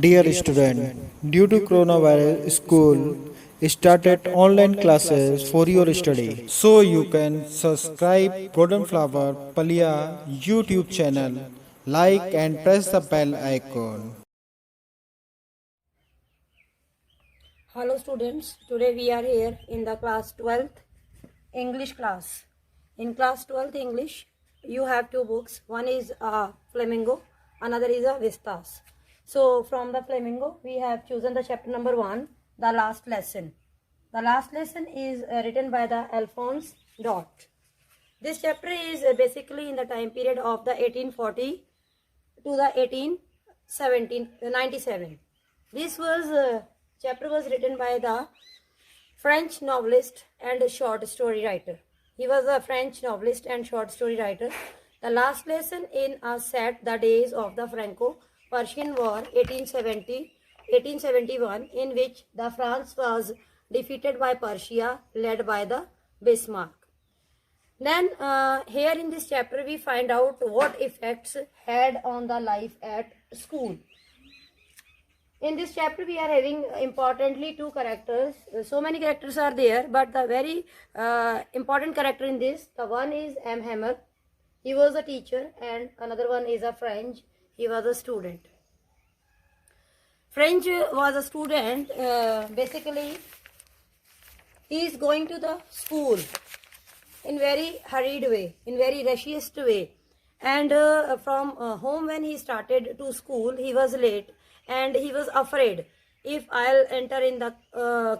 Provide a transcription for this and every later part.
Dear student, due to coronavirus, school started online classes for your study. So you can subscribe Golden Flower Palia YouTube channel, like and press the bell icon. Hello students, today we are here in the class 12th English class. In class 12th English, you have two books. One is Flamingo, another is Vistas. So from the Flamingo, we have chosen the chapter number 1, the last lesson. The last lesson is written by the Alphonse Dot. This chapter is basically in the time period of the 1840 to the 1897. This was chapter was written by the French novelist and short story writer. He was a French novelist and short story writer. The last lesson in a set the days of the Franco-Prussian War 1871, in which the France was defeated by Prussia, led by the Bismarck. Then here in this chapter we find out what effects had on the life at school. In this chapter we are having importantly two characters. So many characters are there, but the very important character in this, the one is M. Hamel. He was a teacher, and another one is a French. He was a student. French was a student. Basically, he is going to the school in very hurried way, in very rushiest way. And from home, when he started to school, he was late. And he was afraid, if I'll enter in the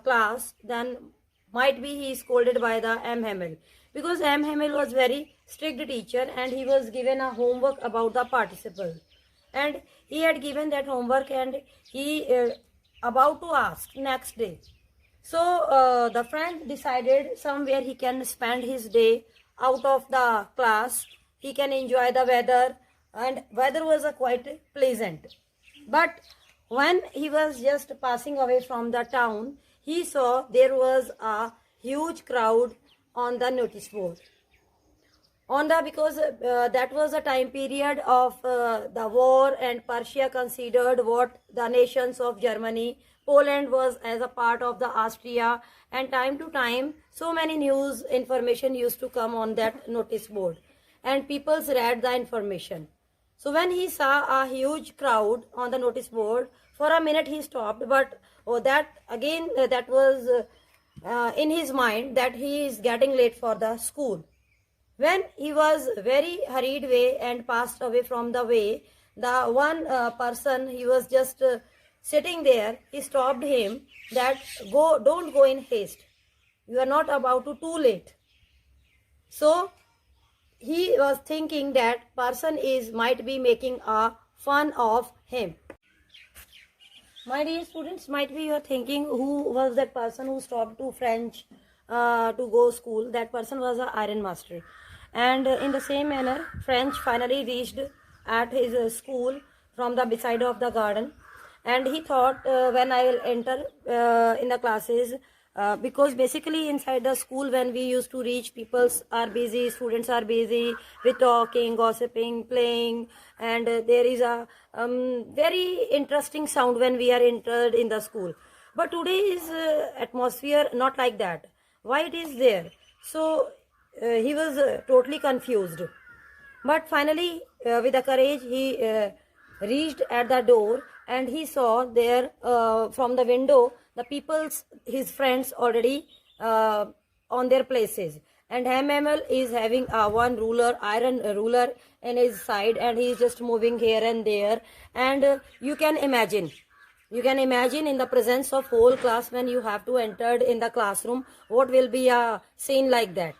class, then might be he is scolded by the M. Hamel. Because M. Hamel was very strict teacher, and he was given a homework about the participle. And he had given that homework, and he about to ask next day. So the friend decided somewhere he can spend his day out of the class. He can enjoy the weather, and weather was quite pleasant. But when he was just passing away from the town, he saw there was a huge crowd on the notice board. Because that was a time period of the war, and Prussia considered what the nations of Germany. Poland was as a part of the Austria, and time to time so many news information used to come on that notice board, and people read the information. So when he saw a huge crowd on the notice board, for a minute he stopped, but that was in his mind that he is getting late for the school. When he was very hurried way and passed away from the way, the one person, he was just sitting there, he stopped him that don't go in haste. You are not about to too late. So he was thinking that person might be making a fun of him. My dear students, might be you are thinking, who was that person who stopped to French to go school? That person was an iron master. And in the same manner, French finally reached at his school from the beside of the garden. And he thought, when I will enter in the classes, because basically inside the school, when we used to reach, people are busy, students are busy with talking, gossiping, playing, and there is a very interesting sound when we are entered in the school. But today's atmosphere not like that. Why it is there? So he was totally confused. But finally, with the courage, he reached at the door, and he saw there from the window the people's, his friends already on their places. And Hamel is having one iron ruler in his side, and he is just moving here and there. And you can imagine in the presence of whole class, when you have to enter in the classroom, what will be a scene like that.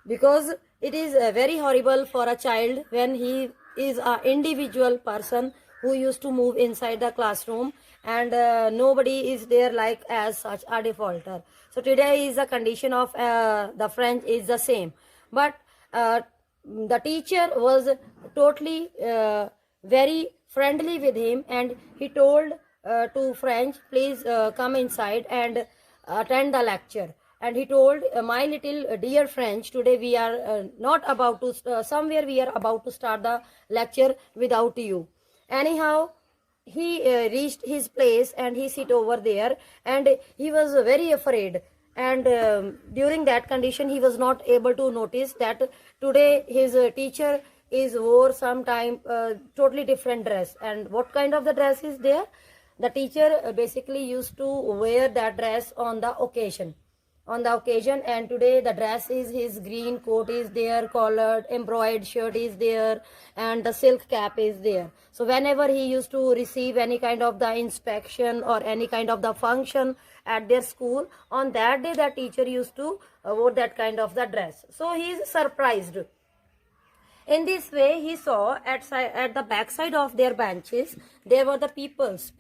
Because it is very horrible for a child when he is an individual person who used to move inside the classroom, and nobody is there like as such a defaulter. So today is the condition of the French is the same. But the teacher was totally very friendly with him, and he told to French, please come inside and attend the lecture. And he told, my little dear French, today we are not about to, somewhere we are about to start the lecture without you. Anyhow, he reached his place and he sit over there, and he was very afraid. And during that condition, he was not able to notice that today his teacher is wore some time totally different dress. And what kind of the dress is there? The teacher basically used to wear that dress on the occasion, and today the dress is his green coat is there, collared embroidered shirt is there, and the silk cap is there. So whenever he used to receive any kind of the inspection or any kind of the function at their school, on that day the teacher used to wear that kind of the dress. So he is surprised. In this way, he saw at the backside of their benches, there were the peoples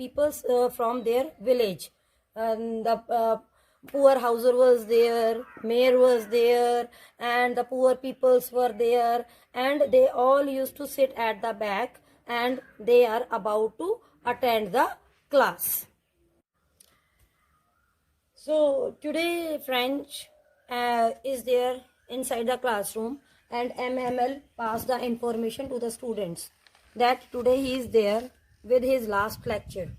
from their village. And the poor houser was there, mayor was there, and the poor peoples were there, and they all used to sit at the back, and they are about to attend the class. So today French is there inside the classroom, and MML passed the information to the students that today he is there with his last lecture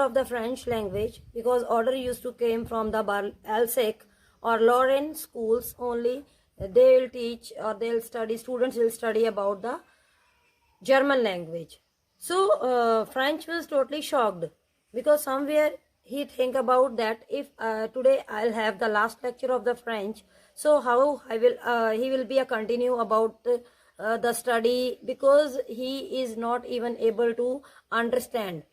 of the French language, because order used to came from the Alsec or Lorraine schools only. They will teach, or they'll study, students will study about the German language. So French was totally shocked, because somewhere he think about that if today I'll have the last lecture of the French, so how I will he will be a continue about the study, because he is not even able to understand.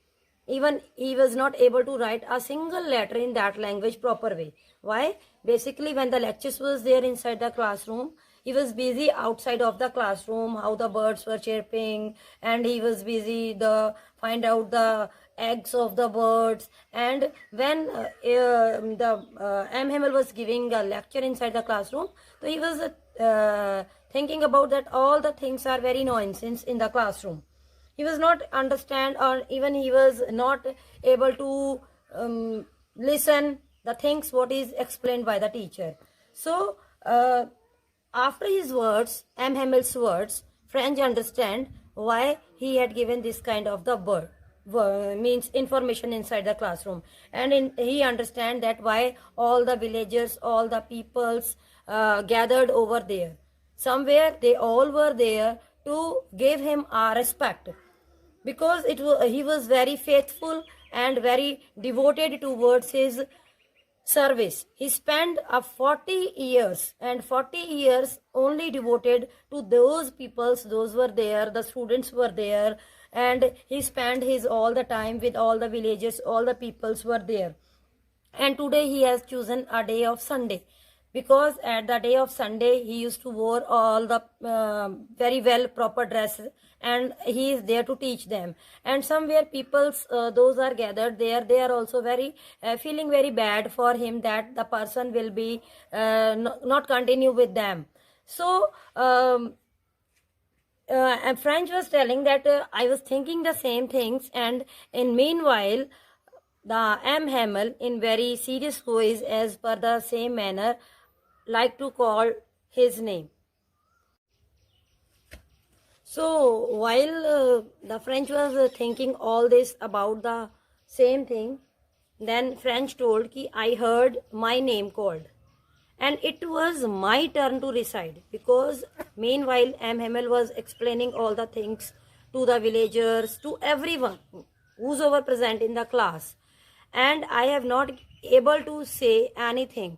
Even he was not able to write a single letter in that language proper way. Why? Basically, when the lectures was there inside the classroom, he was busy outside of the classroom, how the birds were chirping, and he was busy the find out the eggs of the birds. And when M. Hamel was giving a lecture inside the classroom, so he was thinking about that all the things are very nonsense in the classroom. He was not understand, or even he was not able to listen the things what is explained by the teacher. So after his words, M. Hamel's words, French understand why he had given this kind of the word means information inside the classroom, and he understand that why all the villagers, all the peoples gathered over there. Somewhere they all were there to give him a respect, because he was very faithful and very devoted towards his service. He spent 40 years, and 40 years only devoted to those peoples, those were there, the students were there, and he spent his all the time with all the villages, all the peoples were there. And today he has chosen a day of Sunday, because at the day of Sunday he used to wear all the very well proper dresses, and he is there to teach them. And somewhere peoples those are gathered there, they are also very feeling very bad for him that the person will be not continue with them. So and French was telling that I was thinking the same things, and in meanwhile the M. Hamel in very serious voice, as per the same manner, like to call his name. So while the French was thinking all this about the same thing, then French told ki I heard my name called, and it was my turn to recite, because meanwhile M. Hamel was explaining all the things to the villagers, to everyone who's over present in the class, and I have not able to say anything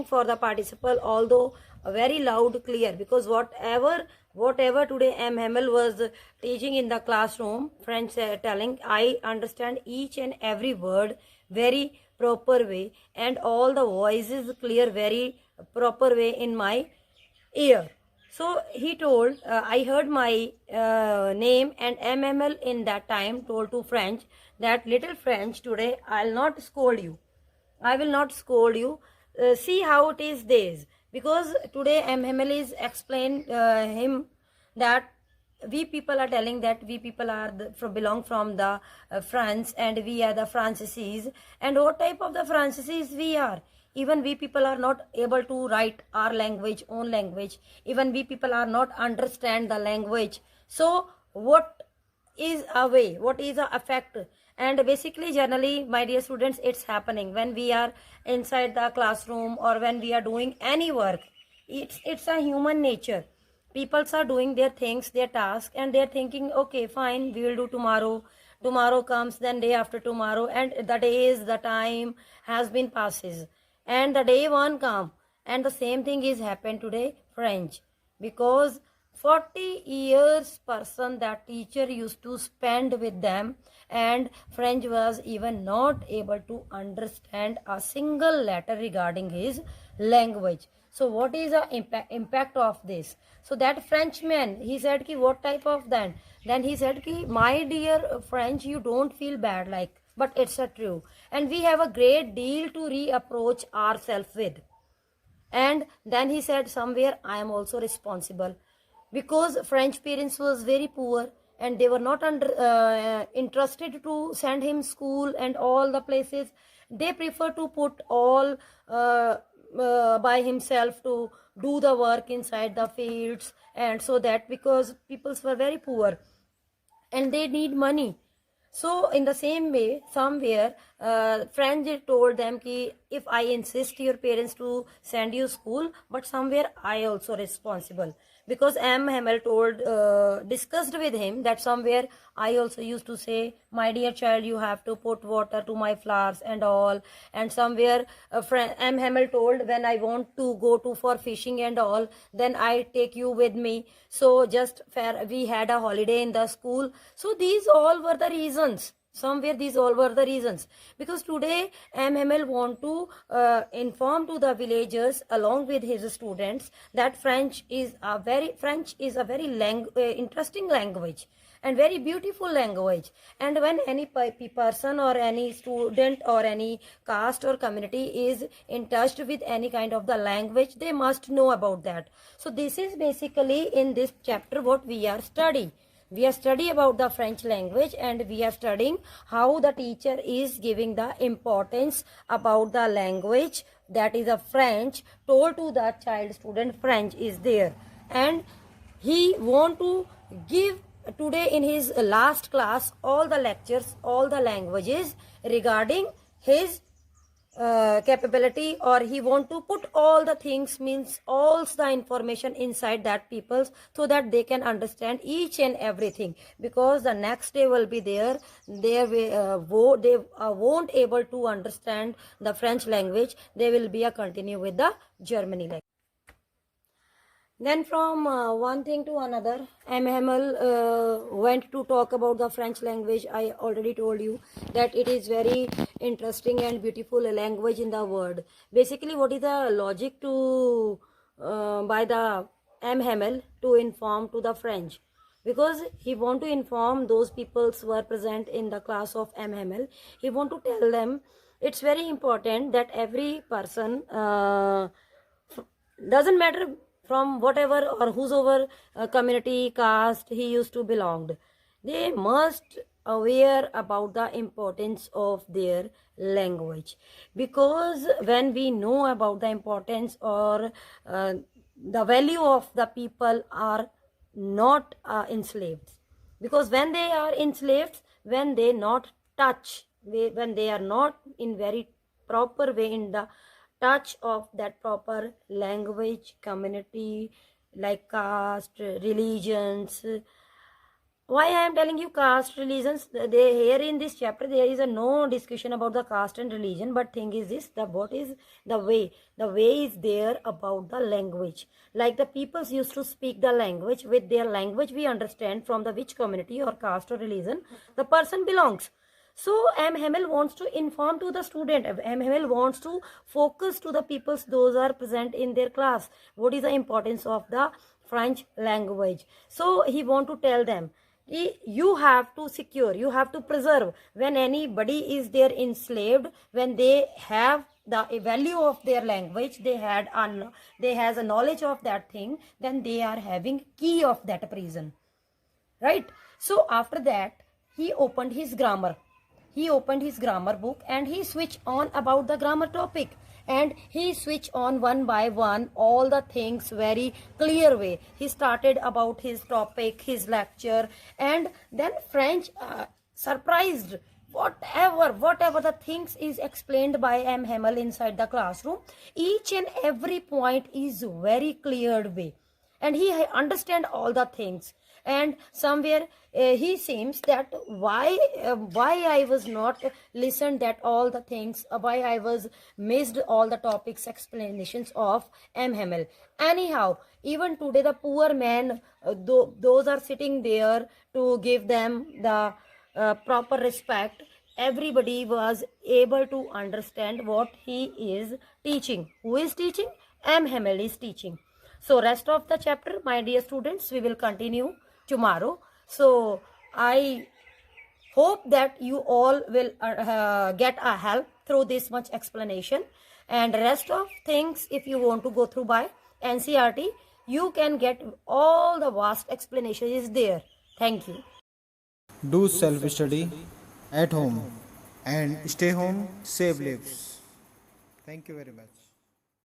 for the participle, although very loud clear, because whatever today M. Hamel was teaching in the classroom, French telling, I understand each and every word very proper way, and all the voices clear very proper way in my ear. So he told, I heard my name, and MML in that time told to French that little French, today I'll not scold you. I will not scold you. See how it is days. Because today MML is explained him that we people are telling that we people are belong from the France, and we are the Franceses. And what type of the Franceses we are? Even we people are not able to write our language, own language. Even we people are not understand the language. So what is a way, what is the effect. And basically, generally, my dear students, it's happening when we are inside the classroom or when we are doing any work. It's a human nature. People are doing their things, their task, and they're thinking, okay, fine, we will do tomorrow. Tomorrow comes, then day after tomorrow, and the days, the time has been passes, and the day one come, and the same thing is happened today, French, because 40 years person that teacher used to spend with them, and French was even not able to understand a single letter regarding his language. So what is the impact of this? So that Frenchman, he said ki what type of then he said ki my dear French, you don't feel bad, like, but it's a true, and we have a great deal to reapproach ourselves with. And then he said somewhere I am also responsible, because French parents was very poor and they were not interested to send him school and all the places. They prefer to put all by himself to do the work inside the fields, and so that because peoples were very poor and they need money. So in the same way, somewhere French told them ki if I insist your parents to send you school, but somewhere I also responsible, because M. Hamel told discussed with him that somewhere I also used to say, my dear child, you have to put water to my flowers and all, and somewhere M. Hamel told when I want to go to for fishing and all, then I take you with me. So just fair, we had a holiday in the school. So these all were the reasons. Somewhere these all were the reasons, because today M. Hamel want to inform to the villagers along with his students that French is a very interesting language and very beautiful language. And when any person or any student or any caste or community is in touch with any kind of the language, they must know about that. So this is basically in this chapter what we are studying. We are studying about the French language, and we are studying how the teacher is giving the importance about the language, that is a French, told to the child student French is there. And he want to give today in his last class all the lectures, all the languages regarding his capability, or he want to put all the things, means all the information inside that people, so that they can understand each and everything, because the next day will be there, they won't able to understand the French language, they will be a continue with the Germany language. Then from one thing to another, M. Hamel went to talk about the French language. I already told you that it is very interesting and beautiful language in the world. Basically, what is the logic to by the M. Hamel to inform to the French? Because he want to inform those peoples who are present in the class of M. Hamel. He want to tell them it's very important that every person doesn't matter from whatever or whosoever community, caste he used to belong, they must aware about the importance of their language. Because when we know about the importance or the value of the people are not enslaved, because when they are enslaved, when they not touch, when they are not in very proper way in the touch of that proper language, community, like caste, religions. Why I am telling you caste, religions? They here in this chapter there is no discussion about the caste and religion, but thing is this: what is the way? The way is there about the language. Like the peoples used to speak the language, with their language we understand from the which community or caste or religion the person belongs. So M. Hamel wants to inform to the student, M. Hamel wants to focus to the peoples those are present in their class, what is the importance of the French language. So he want to tell them, you have to secure, you have to preserve. When anybody is there enslaved, when they have the value of their language, they has a knowledge of that thing, then they are having key of that prison, right? So after that he opened his grammar. He opened his grammar book and he switched on about the grammar topic. and he switched on one by one all the things very clear way. He started about his topic, his lecture, and then French surprised whatever the things is explained by M. Hamel inside the classroom. Each and every point is very cleared way, and he understand all the things. And somewhere he seems that why I was not listened that all the things, why I was missed all the topics explanations of M. Hamel. Anyhow, even today the poor man, those are sitting there to give them the proper respect. Everybody was able to understand what he is teaching. Who is teaching? M. Hamel is teaching. So rest of the chapter, my dear students, we will continue tomorrow. So I hope that you all will get a help through this much explanation, and rest of things, if you want to go through by NCERT, you can get all the vast explanation is there. Thank you. Do self study at home and stay home, save lives. Thank you very much.